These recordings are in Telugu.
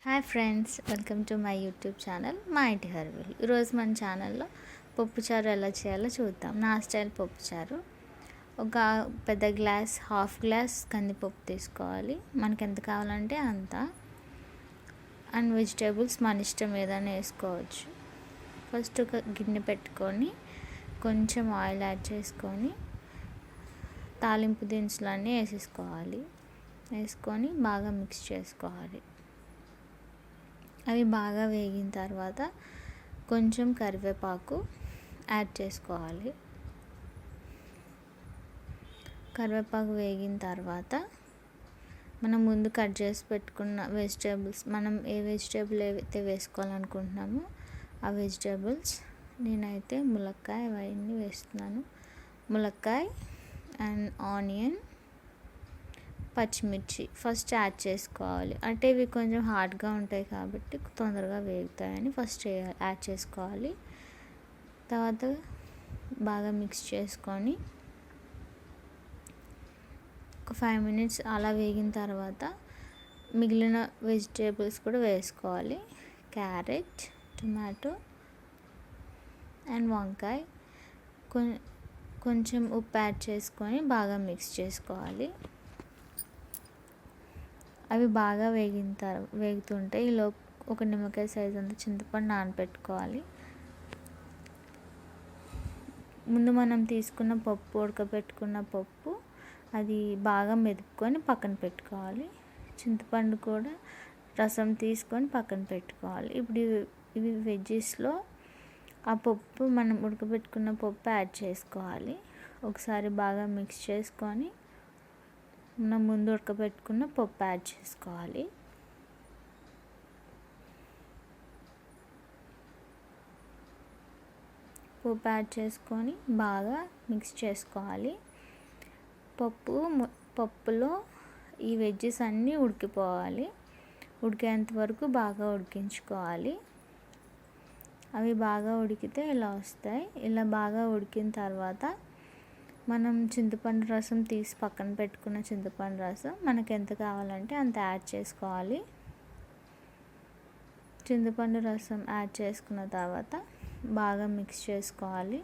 Hi friends, welcome to my YouTube channel మా ఇంటి హర్విల్. ఈరోజు మన ఛానల్లో పప్పుచారు ఎలా చేయాలో చూద్దాం. నా స్టైల్ పప్పుచారు. ఒక పెద్ద గ్లాస్, హాఫ్ గ్లాస్ కందిపప్పు తీసుకోవాలి. మనకి ఎంత కావాలంటే అంత. అండ్ వెజిటేబుల్స్ మన ఇష్టం ఏదైనా వేసుకోవచ్చు. ఫస్ట్ ఒక గిన్నె పెట్టుకొని కొంచెం ఆయిల్ యాడ్ చేసుకొని తాలింపు దినుసులన్నీ వేసుకొని బాగా మిక్స్ చేసుకోవాలి. అవి బాగా వేగిన తర్వాత కొంచెం కరివేపాకు యాడ్ చేసుకోవాలి. కరివేపాకు వేగిన తర్వాత మనం ముందు కట్ చేసి పెట్టుకున్న వెజిటేబుల్స్, మనం ఏ వెజిటేబుల్ ఏవైతే వేసుకోవాలనుకుంటున్నామో ఆ వెజిటేబుల్స్, నేనైతే ములక్కాయ అవన్నీ వేస్తున్నాను. ములక్కాయ అండ్ ఆనియన్, పచ్చిమిర్చి ఫస్ట్ యాడ్ చేసుకోవాలి. అంటే ఇవి కొంచెం హార్డ్గా ఉంటాయి కాబట్టి తొందరగా వేగుతాయని ఫస్ట్ యాడ్ చేసుకోవాలి. తర్వాత బాగా మిక్స్ చేసుకొని ఒక 5 minutes అలా వేగిన తర్వాత మిగిలిన వెజిటేబుల్స్ కూడా వేసుకోవాలి. క్యారెట్, టొమాటో అండ్ వంకాయ. కొంచెం ఉప్పు యాడ్ చేసుకొని బాగా మిక్స్ చేసుకోవాలి. అవి బాగా వేగుతుంటే ఈలో ఒక నిమ్మకాయ సైజ్ అంతా చింతపండు నానబెట్టుకోవాలి. ముందు మనం తీసుకున్న పప్పు, ఉడకబెట్టుకున్న పప్పు, అది బాగా మెదుపుకొని పక్కన పెట్టుకోవాలి. చింతపండు కూడా రసం తీసుకొని పక్కన పెట్టుకోవాలి. ఇప్పుడు ఇవి వెజ్జెస్లో ఆ పప్పు, మనం ఉడకబెట్టుకున్న పప్పు యాడ్ చేసుకోవాలి. ఒకసారి బాగా మిక్స్ చేసుకొని మనం ముందు ఉడకబెట్టుకున్న పప్పు యాడ్ చేసుకోవాలి. పప్పు యాడ్ చేసుకొని బాగా మిక్స్ చేసుకోవాలి. పప్పులో ఈ వెజ్జెస్ అన్నీ ఉడికిపోవాలి. ఉడికేంత వరకు బాగా ఉడికించుకోవాలి. అవి బాగా ఉడికితే ఇలా వస్తాయి. ఇలా బాగా ఉడికిన తర్వాత మనం చింతపండు రసం తీసి పక్కన పెట్టుకున్న చింతపండు రసం మనకు ఎంత కావాలంటే అంత యాడ్ చేసుకోవాలి. చింతపండు రసం యాడ్ చేసుకున్న తర్వాత బాగా మిక్స్ చేసుకోవాలి.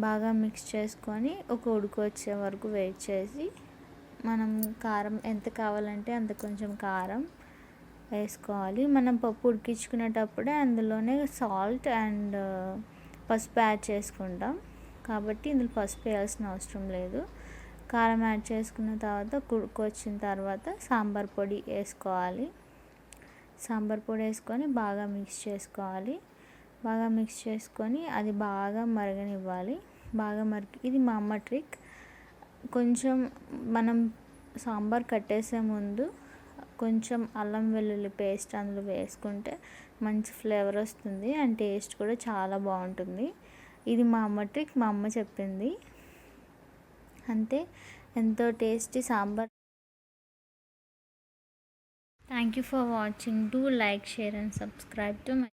బాగా మిక్స్ చేసుకొని ఒక ఉడుకు వచ్చే వరకు వెయిట్ చేసి, మనం కారం ఎంత కావాలంటే అంత కొంచెం కారం వేసుకోవాలి. మనం పప్పు ఉడికించుకునేటప్పుడే అందులోనే సాల్ట్ అండ్ పసుపు యాడ్ చేసుకుంటాం కాబట్టి ఇందులో పసుపు వేయాల్సిన అవసరం లేదు. కారం యాడ్ చేసుకున్న తర్వాత ఉడుకు వచ్చిన తర్వాత సాంబార్ పొడి వేసుకోవాలి. సాంబార్ పొడి వేసుకొని బాగా మిక్స్ చేసుకోవాలి. బాగా మిక్స్ చేసుకొని అది బాగా మరగనివ్వాలి. బాగా ఇది మా అమ్మ ట్రిక్. కొంచెం మనం సాంబార్ కట్టేసే ముందు కొంచెం అల్లం వెల్లుల్లి పేస్ట్ అందులో వేసుకుంటే మంచి ఫ్లేవర్ వస్తుంది అండ్ టేస్ట్ కూడా చాలా బాగుంటుంది. ఇది మా అమ్మ ట్రిక్, మా అమ్మ చెప్పింది. అంతే, ఎంతో tasty sambar. Thank you for watching. Do like, share and subscribe to my